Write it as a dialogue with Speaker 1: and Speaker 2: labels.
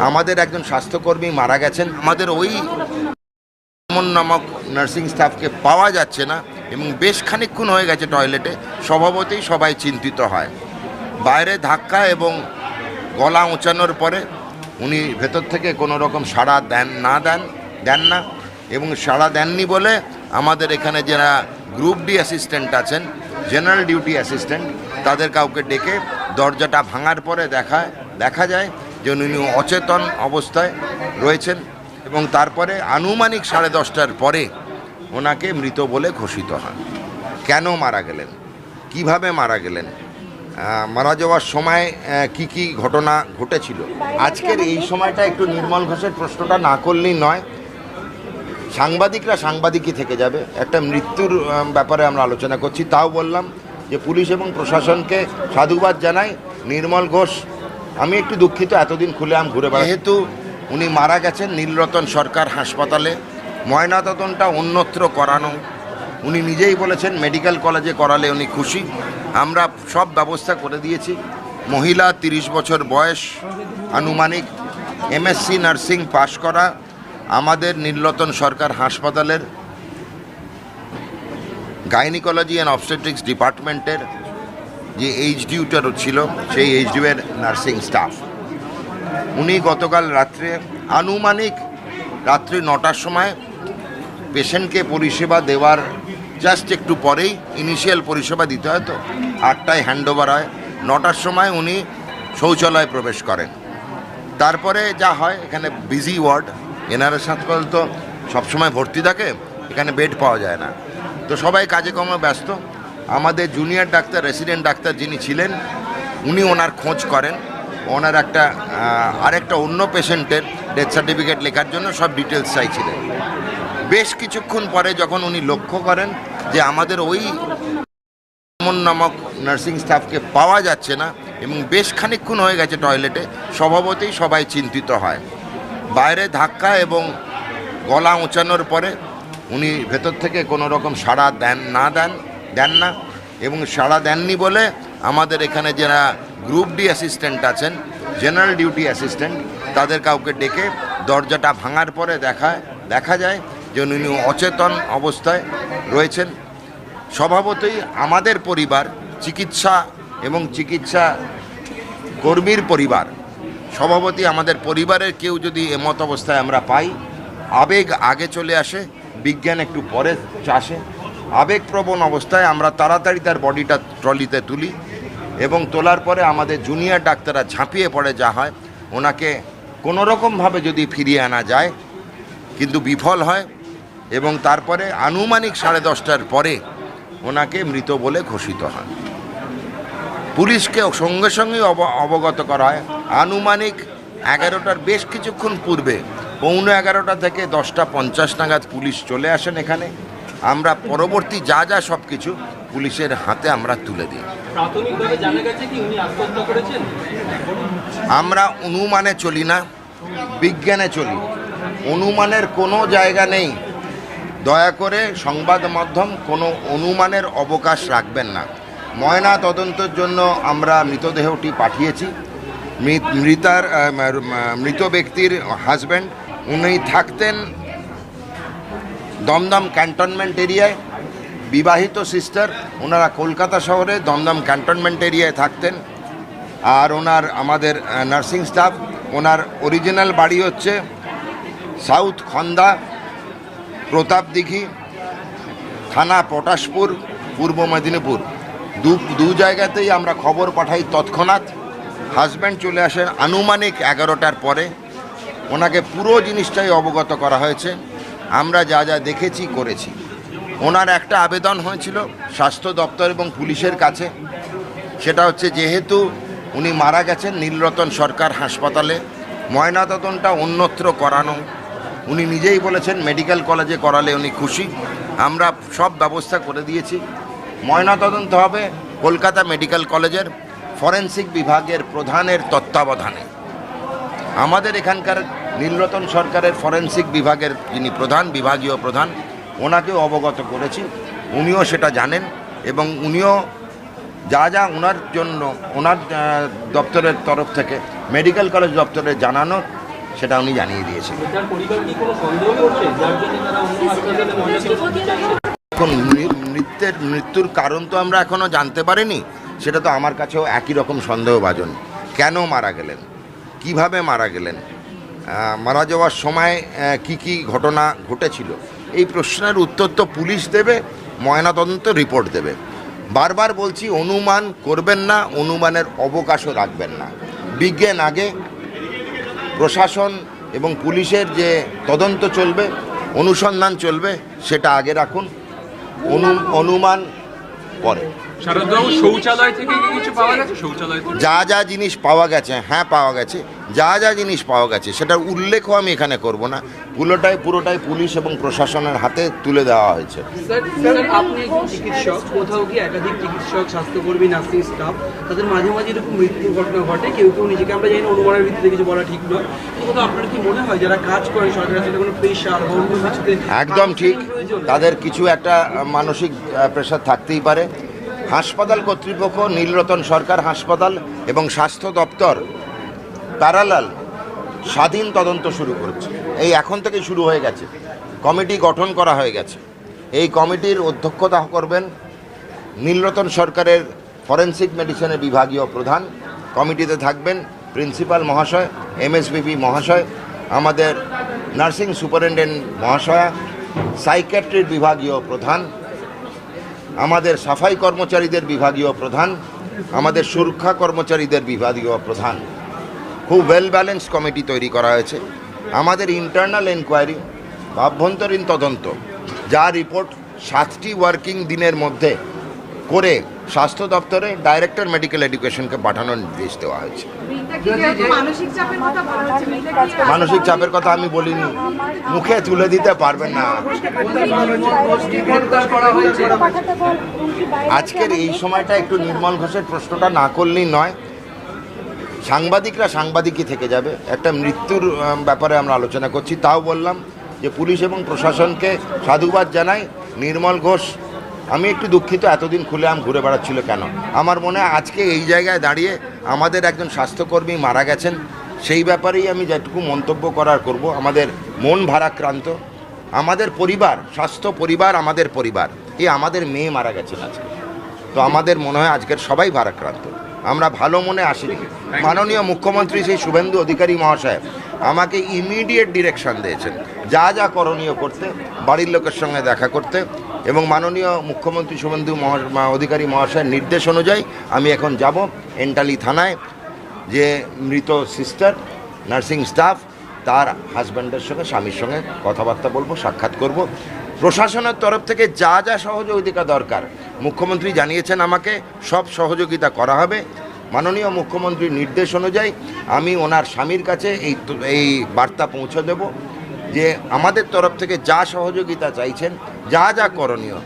Speaker 1: আমাদের একজন স্বাস্থ্যকর্মী মারা গেছেন। আমাদের ওই নামক নার্সিং স্টাফকে পাওয়া যাচ্ছে না এবং বেশ খানিকক্ষণ হয়ে গেছে টয়লেটে। স্বভাবতই সবাই চিন্তিত হয়। বাইরে ধাক্কা এবং গলা উঁচানোর পরে উনি ভেতর থেকে কোনো রকম সাড়া দেন না এবং সাড়া দেননি বলে আমাদের এখানে যারা গ্রুপ ডি অ্যাসিস্ট্যান্ট আছেন, জেনারেল ডিউটি অ্যাসিস্ট্যান্ট, তাদের কাউকে ডেকে দরজাটা ভাঙার পরে দেখা যায় যে উনি অচেতন অবস্থায় রয়েছেন এবং তারপরে আনুমানিক 10:30টার পরে ওনাকে মৃত বলে ঘোষিত হন। কেন মারা গেলেন, কিভাবে মারা গেলেন, মারা যাওয়ার সময় কি ঘটনা ঘটেছিল, আজকের এই সময়টা একটু নির্মল ঘোষের প্রশ্নটা না করলেই নয়। সাংবাদিকরা সাংবাদিকই থেকে যাবে। একটা মৃত্যুর ব্যাপারে আমরা আলোচনা করছি, তাও বললাম যে পুলিশ এবং প্রশাসনকে সাধুবাদ জানাই। নির্মল ঘোষ, আমি একটু দুঃখিত, এতদিন ঘুরে বেড়া, যেহেতু উনি মারা গেছেন নীলরতন সরকার হাসপাতালে, ময়নাতদন্তটা অন্যত্র করানো, উনি নিজেই বলেছেন মেডিকেল কলেজে করালে উনি খুশি। আমরা সব ব্যবস্থা করে দিয়েছি। মহিলা, 30 বছর বয়স, আনুমানিক, MSc নার্সিং পাশ করা, আমাদের নীলরতন সরকার হাসপাতালের গাইনিকোলজি অ্যান্ড অবস্টেট্রিক্স ডিপার্টমেন্টের যে এইচডিউটার ছিল, সেই এইচডিউয়ের নার্সিং স্টাফ। উনি গতকাল রাত্রে আনুমানিক রাত্রি 9টার সময় পেশেন্টকে পরিষেবা দেওয়ার জাস্ট একটু পরেই, ইনিশিয়াল পরিষেবা দিতে হয় তো 8টায় হ্যান্ডওভার হয়, 9টার সময় উনি শৌচালয়ে প্রবেশ করেন। তারপরে যা হয়, এখানে বিজি ওয়ার্ড, এনআরএস হাসপাতাল তো সবসময় ভর্তি থাকে, এখানে বেড পাওয়া যায় না, তো সবাই কাজে কর্মে ব্যস্ত। আমাদের জুনিয়র ডাক্তার, রেসিডেন্ট ডাক্তার যিনি ছিলেন, উনি ওনার খোঁজ করেন, ওনার আরেকটা অন্য পেশেন্টের ডেথ সার্টিফিকেট লেখার জন্য সব ডিটেলস চাইছিলেন। বেশ কিছুক্ষণ পরে যখন উনি লক্ষ্য করেন যে আমাদের ওই নামক নার্সিং স্টাফকে পাওয়া যাচ্ছে না এবং বেশ খানিকক্ষণ হয়ে গেছে টয়লেটে, স্বভাবতই সবাই চিন্তিত হয়। বাইরে ধাক্কা এবং গলা উঁচানোর পরে উনি ভেতর থেকে কোনো রকম সাড়া দেন না এবং সাড়া দেননি বলে আমাদের এখানে যারা গ্রুপ ডি অ্যাসিস্ট্যান্ট আছেন, জেনারেল ডিউটি অ্যাসিস্ট্যান্ট, তাদের কাউকে ডেকে দরজাটা ভাঙার পরে দেখা যায় যে উনি অচেতন অবস্থায় রয়েছেন। স্বভাবতই আমাদের পরিবার, চিকিৎসা এবং চিকিৎসা কর্মীর পরিবার, স্বভাবতই আমাদের পরিবারের কেউ যদি এমত অবস্থায় আমরা পাই, আবেগ আগে চলে আসে, বিজ্ঞান একটু পরে আসে। আবেগপ্রবণ অবস্থায় আমরা তাড়াতাড়ি তার বডিটা ট্রলিতে তুলি এবং তোলার পরে আমাদের জুনিয়র ডাক্তাররা ঝাঁপিয়ে পড়ে, যা হয় ওনাকে কোনোরকমভাবে যদি ফিরিয়ে আনা যায়, কিন্তু বিফল হয় এবং তারপরে আনুমানিক 10:30টার পরে ওনাকে মৃত বলে ঘোষিত হয়। পুলিশকে সঙ্গে সঙ্গে অবগত করা হয়। আনুমানিক 11টার বেশ কিছুক্ষণ পূর্বে, 11:15 থেকে 10:50 নাগাদ পুলিশ চলে আসেন এখানে। আমরা পরবর্তী যা সব কিছু পুলিশের হাতে আমরা তুলে দিই। আমরা অনুমানে চলি না, বিজ্ঞানে চলি। অনুমানের কোনো জায়গা নেই। দয়া করে সংবাদ মাধ্যম কোনো অনুমানের অবকাশ রাখবেন না। ময়না তদন্তের জন্য আমরা মৃতদেহটি পাঠিয়েছি। মৃত ব্যক্তির হাজব্যান্ড, উনি থাকতেন দমদম ক্যান্টনমেন্ট এরিয়ায়, বিবাহিত সিস্টার, ওনারা কলকাতা শহরে দমদম ক্যান্টনমেন্ট এরিয়ায় থাকতেন। আর আমাদের নার্সিং স্টাফ, ওনার অরিজিনাল বাড়ি হচ্ছে সাউথ খন্দা, প্রতাপদিঘি থানা, পটাশপুর, পূর্ব মেদিনীপুর। দু জায়গাতেই আমরা খবর পাঠাই তৎক্ষণাৎ। হাজব্যান্ড চলে আসেন আনুমানিক 11টার পরে। ওনাকে পুরো জিনিসটাই অবগত করা হয়েছে, আমরা যা দেখেছি করেছি। ওনার একটা আবেদন হয়েছিল স্বাস্থ্য দপ্তর এবং পুলিশের কাছে, সেটা হচ্ছে যেহেতু উনি মারা গেছেন নীলরতন সরকার হাসপাতালে, ময়নাতদন্তটা অন্যত্র করানো, উনি নিজেই বলেছেন মেডিকেল কলেজে করালে উনি খুশি। আমরা সব ব্যবস্থা করে দিয়েছি। ময়নাতদন্ত হবে কলকাতা মেডিকেল কলেজের ফরেন্সিক বিভাগের প্রধানের তত্ত্বাবধানে। আমাদের এখানকার নীলরতন সরকারের ফরেন্সিক বিভাগের যিনি বিভাগীয় প্রধান, ওনাকেও অবগত করেছি, উনিও সেটা জানেন এবং উনিও যা ওনার জন্য ওনার দপ্তরের তরফ থেকে মেডিকেল কলেজ দপ্তরে জানানো, সেটা উনি জানিয়ে দিয়েছেন। এখন মৃত্যুর কারণ তো আমরা এখনও জানতে পারিনি, সেটা তো আমার কাছেও একই রকম সন্দেহভাজন। কেন মারা গেলেন, কিভাবে মারা গেলেন, মারা যাওয়ার সময় কি কি ঘটনা ঘটেছিল, এই প্রশ্নের উত্তর তো পুলিশ দেবে, ময়নাতদন্ত রিপোর্ট দেবে। বারবার বলছি, অনুমান করবেন না, অনুমানের অবকাশও রাখবেন না। বিজ্ঞান আগে, প্রশাসন এবং পুলিশের যে তদন্ত চলবে, অনুসন্ধান চলবে, সেটা আগে রাখুন, অনুমান পরে।
Speaker 2: শৌচালয় থেকে কিছু পাওয়া গেছে? শৌচালয়
Speaker 1: যা যা জিনিস পাওয়া গেছে, হ্যাঁ পাওয়া গেছে, যা যা জিনিস পাওয়া গেছে সেটার উল্লেখও আমি এখানে করব না। পুরোটাই পুলিশ এবং প্রশাসনের হাতে তুলে দেওয়া হয়েছে।
Speaker 3: স্যার, আপনি একজন চিকিৎসক, কোথাও কি একাধিক চিকিৎসক, স্বাস্থ্যকর্মী, নার্সিং স্টাফ, তাদের মাঝে মাঝে এরকম মৃত্যুর ঘটনা ঘটে, কেউ নিজেকে, আমরা জানি না, অনুমানের ভিত্তিতে কিছু বলা ঠিক নয়, কিন্তু আপনার কি মনে হয় যারা কাজ করে সরকারের সাথে কোনো প্রেশার বা অন্য কিছুতে?
Speaker 1: একদম ঠিক, তাদের কিছু একটা মানসিক প্রেশার থাকতেই পারে। হাসপাতাল কর্তৃপক্ষ, নীলরতন সরকার হাসপাতাল এবং স্বাস্থ্য দপ্তর প্যারালাল স্বাধীন তদন্ত শুরু করেছে। এই এখন থেকেই শুরু হয়ে গেছে, কমিটি গঠন করা হয়ে গেছে। এই কমিটির অধ্যক্ষতা করবেন নীলরতন সরকারের ফরেন্সিক মেডিসিনের বিভাগীয় প্রধান। কমিটিতে থাকবেন প্রিন্সিপাল মহাশয়, এমএসবিপি মহাশয়, আমাদের নার্সিং সুপারিনটেন্ডেন্ট মহাশয়া, সাইকিয়াট্রির বিভাগীয় প্রধান, আমাদের সাফাই কর্মচারীদের বিভাগীয় প্রধান, আমাদের সুরক্ষা কর্মচারীদের বিভাগীয় প্রধান। খুব ওয়েল ব্যালেন্স কমিটি তৈরি করা হয়েছে। আমাদের ইন্টারনাল এনকোয়ারি, আভ্যন্তরীণ তদন্ত, যা রিপোর্ট 7টি ওয়ার্কিং দিনের মধ্যে করে স্বাস্থ্য দপ্তরে ডাইরেক্টর মেডিকেল এডুকেশনকে পাঠানোর নির্দেশ দেওয়া হয়েছে। মানসিক চাপের কথা আমি বলিনি, মুখে তুলে দিতে পারবেন না। আজকের এই সময়টা একটু নির্মল ঘোষের প্রশ্নটা না করলেই নয়। সাংবাদিকরা সাংবাদিকই থেকে যাবে। একটা মৃত্যুর ব্যাপারে আমরা আলোচনা করছি, তাও বললাম যে পুলিশ এবং প্রশাসনকে সাধুবাদ জানাই। নির্মল ঘোষ, আমি একটু দুঃখিত, এতদিন খুলেআম ঘুরে বেড়াচ্ছিল কেন। আমার মনে হয় আজকে এই জায়গায় দাঁড়িয়ে আমাদের একজন স্বাস্থ্যকর্মী মারা গেছেন, সেই ব্যাপারেই আমি যেটুকু মন্তব্য করার করব। আমাদের মন ভারাক্রান্ত, আমাদের পরিবার, স্বাস্থ্য পরিবার আমাদের পরিবার, আমাদের মেয়ে মারা গেছেন আজকে, তো আমাদের মনে হয় আজকের সবাই ভারাক্রান্ত। আমরা ভালো মনে আসিনি। মাননীয় মুখ্যমন্ত্রী শ্রী শুভেন্দু অধিকারী মহাশয় আমাকে ইমিডিয়েট ডিরেকশন দিয়েছেন যা যা করণীয় করতে, বাড়ির লোকের সঙ্গে দেখা করতে, এবং মাননীয় মুখ্যমন্ত্রী শুভেন্দু অধিকারী মহাশয়ের নির্দেশ অনুযায়ী আমি এখন যাব এন্টালি থানায়, যে মৃত সিস্টার, নার্সিং স্টাফ, তার হাজব্যান্ডের সঙ্গে, স্বামীর সঙ্গে কথাবার্তা বলবো, সাক্ষাৎ করব। প্রশাসনের তরফ থেকে যা যা সহযোগিতা দরকার মুখ্যমন্ত্রী জানিয়েছেন আমাকে, সব সহযোগিতা করা হবে। মাননীয় মুখ্যমন্ত্রীর নির্দেশ অনুযায়ী আমি ওনার স্বামীর কাছে এই বার্তা পৌঁছে দেব যে আমাদের তরফ থেকে যা সহযোগিতা চাইছেন, যা যা করণীয়